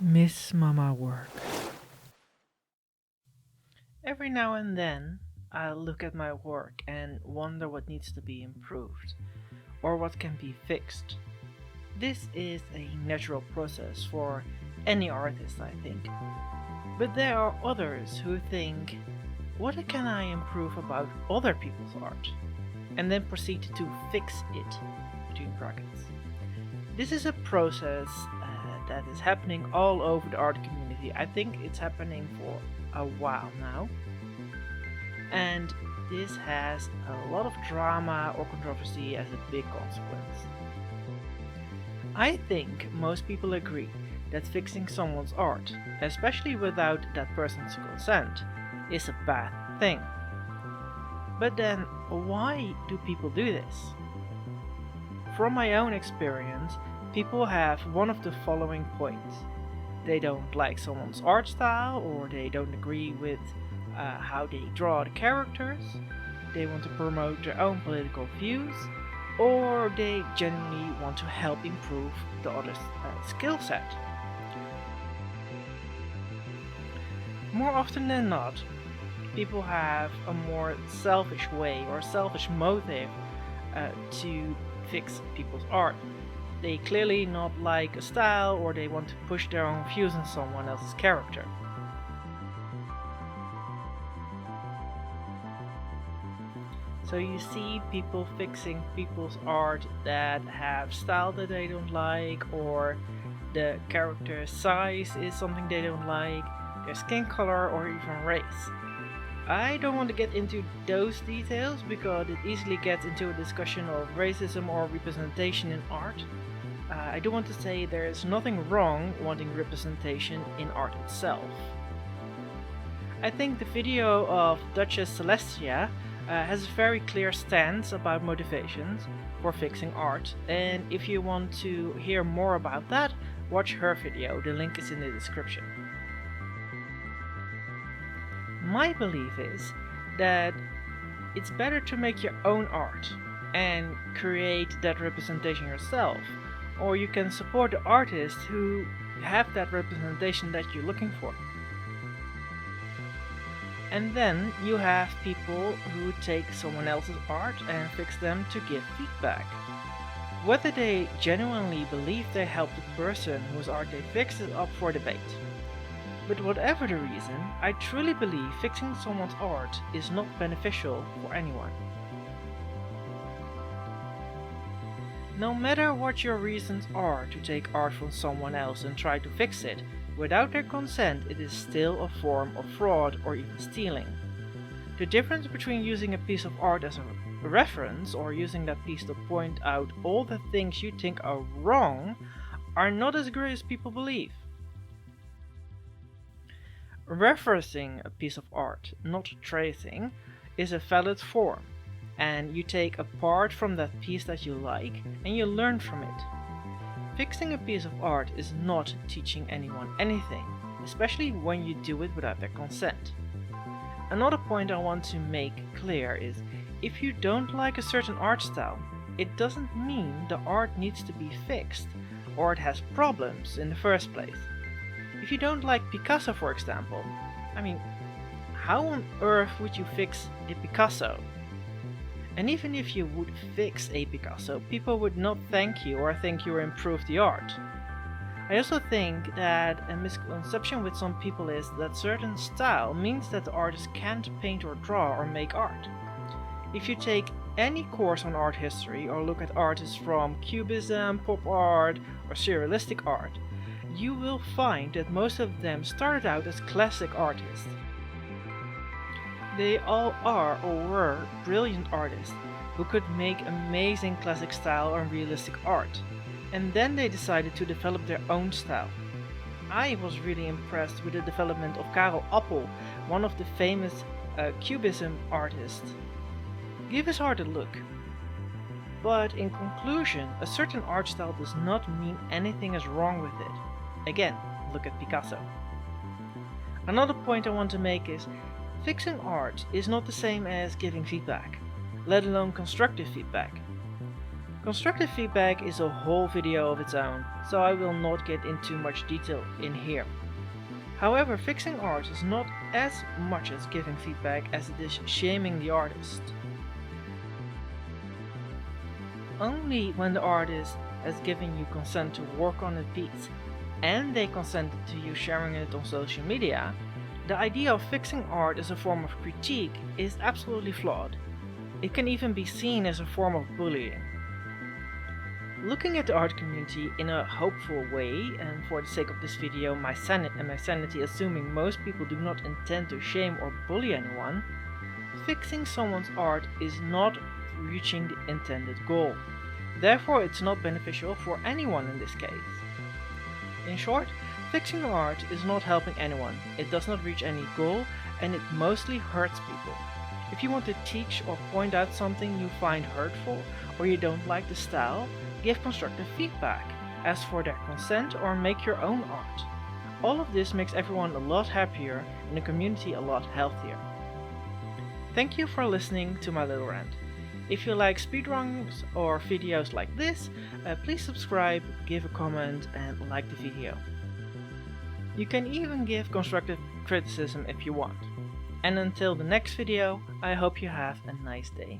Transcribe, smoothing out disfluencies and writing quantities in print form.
Miss Mama work. Every now and then, I look at my work and wonder what needs to be improved or what can be fixed. This is a natural process for any artist, I think. But there are others who think, what can I improve about other people's art? And then proceed to fix it, between brackets. This is a process that is happening all over the art community. I think it's happening for a while now. And this has a lot of drama or controversy as a big consequence. I think most people agree that fixing someone's art, especially without that person's consent, is a bad thing. But then, why do people do this? From my own experience, people have one of the following points. They don't like someone's art style, or they don't agree with how they draw the characters, they want to promote their own political views, or they genuinely want to help improve the other's skill set. More often than not, people have a more selfish way or selfish motive to fix people's art. They clearly not like a style or they want to push their own views on someone else's character. So you see people fixing people's art that have style that they don't like, or the character size is something they don't like, their skin color, or even race. I don't want to get into those details because it easily gets into a discussion of racism or representation in art. I do want to say there is nothing wrong wanting representation in art itself. I think the video of Duchess Celestia has a very clear stance about motivations for fixing art, and if you want to hear more about that, watch her video, the link is in the description. My belief is that it's better to make your own art and create that representation yourself, or you can support the artists who have that representation that you're looking for. And then you have people who take someone else's art and fix them to give feedback. Whether they genuinely believe they help the person whose art they fix is up for debate. But whatever the reason, I truly believe fixing someone's art is not beneficial for anyone. No matter what your reasons are to take art from someone else and try to fix it, without their consent it is still a form of fraud or even stealing. The difference between using a piece of art as a reference or using that piece to point out all the things you think are wrong are not as great as people believe. Referencing a piece of art, not tracing, is a valid form, and you take a part from that piece that you like and you learn from it. Fixing a piece of art is not teaching anyone anything, especially when you do it without their consent. Another point I want to make clear is, if you don't like a certain art style, it doesn't mean the art needs to be fixed or it has problems in the first place. If you don't like Picasso, for example, how on earth would you fix a Picasso? And even if you would fix a Picasso, people would not thank you or think you improved the art. I also think that a misconception with some people is that certain style means that the artist can't paint or draw or make art. If you take any course on art history or look at artists from Cubism, pop art, or surrealistic art, you will find that most of them started out as classic artists. They all are or were brilliant artists who could make amazing classic style and realistic art, and then they decided to develop their own style. I was really impressed with the development of Karel Appel, one of the famous Cubism artists. Give his art a look. But in conclusion, a certain art style does not mean anything is wrong with it. Again, look at Picasso. Another point I want to make is, fixing art is not the same as giving feedback, let alone constructive feedback. Constructive feedback is a whole video of its own, so I will not get into much detail in here. However, fixing art is not as much as giving feedback as it is shaming the artist. Only when the artist has given you consent to work on a piece and they consented to you sharing it on social media, the idea of fixing art as a form of critique is absolutely flawed. It can even be seen as a form of bullying. Looking at the art community in a hopeful way, and for the sake of this video my sanity assuming most people do not intend to shame or bully anyone, fixing someone's art is not reaching the intended goal. Therefore, it's not beneficial for anyone in this case. In short, fixing art is not helping anyone, it does not reach any goal, and it mostly hurts people. If you want to teach or point out something you find hurtful or you don't like the style, give constructive feedback, ask for their consent, or make your own art. All of this makes everyone a lot happier and the community a lot healthier. Thank you for listening to my little rant. If you like speedruns or videos like this, please subscribe, give a comment and like the video. You can even give constructive criticism if you want. And until the next video, I hope you have a nice day.